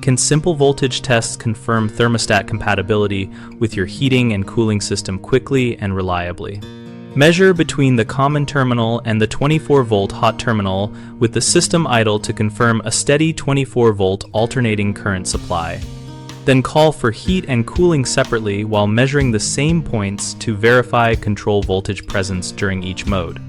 Can simple voltage tests confirm thermostat compatibility with your heating and cooling system quickly and reliably? Measure between the common terminal and the 24-volt hot terminal with the system idle to confirm a steady 24-volt alternating current supply. Then call for heat and cooling separately while measuring the same points to verify control voltage presence during each mode.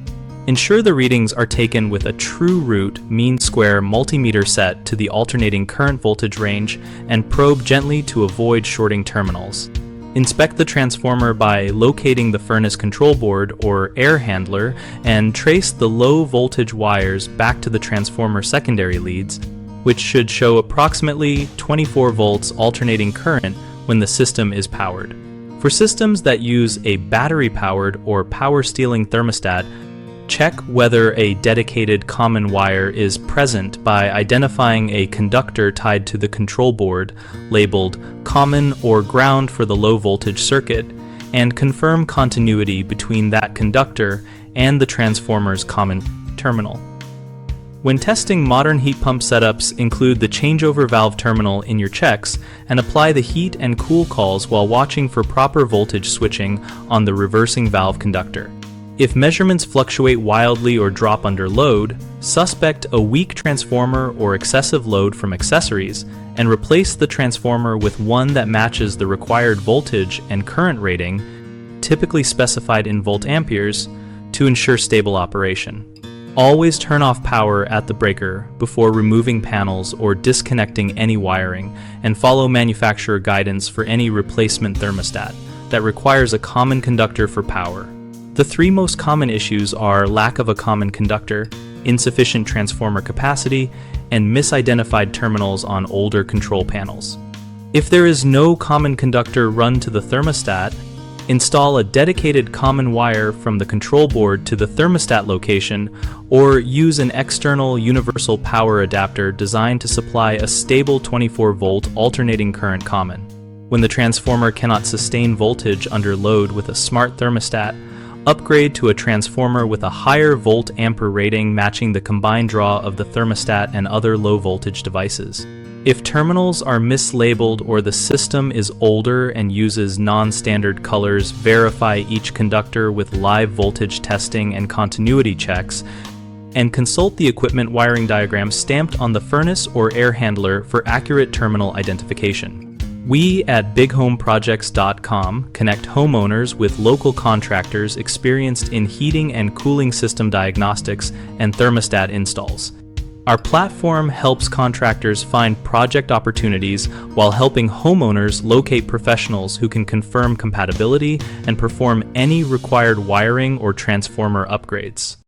Ensure the readings are taken with a true root mean square multimeter set to the alternating current voltage range and probe gently to avoid shorting terminals. Inspect the transformer by locating the furnace control board or air handler and trace the low voltage wires back to the transformer secondary leads, which should show approximately 24 volts alternating current when the system is powered. For systems that use a battery-powered or power-stealing thermostat, check whether a dedicated common wire is present by identifying a conductor tied to the control board labeled common or ground for the low voltage circuit, and confirm continuity between that conductor and the transformer's common terminal. When testing, modern heat pump setups include the changeover valve terminal in your checks and apply the heat and cool calls while watching for proper voltage switching on the reversing valve conductor. If measurements fluctuate wildly or drop under load, suspect a weak transformer or excessive load from accessories and replace the transformer with one that matches the required voltage and current rating, typically specified in volt amperes, to ensure stable operation. Always turn off power at the breaker before removing panels or disconnecting any wiring, and follow manufacturer guidance for any replacement thermostat that requires a common conductor for power. The three most common issues are lack of a common conductor, insufficient transformer capacity, and misidentified terminals on older control panels. If there is no common conductor run to the thermostat, install a dedicated common wire from the control board to the thermostat location, or use an external universal power adapter designed to supply a stable 24-volt alternating current common. When the transformer cannot sustain voltage under load with a smart thermostat, upgrade to a transformer with a higher volt-ampere rating matching the combined draw of the thermostat and other low-voltage devices. If terminals are mislabeled or the system is older and uses non-standard colors, verify each conductor with live voltage testing and continuity checks, and consult the equipment wiring diagram stamped on the furnace or air handler for accurate terminal identification. We at BigHomeProjects.com connect homeowners with local contractors experienced in heating and cooling system diagnostics and thermostat installs. Our platform helps contractors find project opportunities while helping homeowners locate professionals who can confirm compatibility and perform any required wiring or transformer upgrades.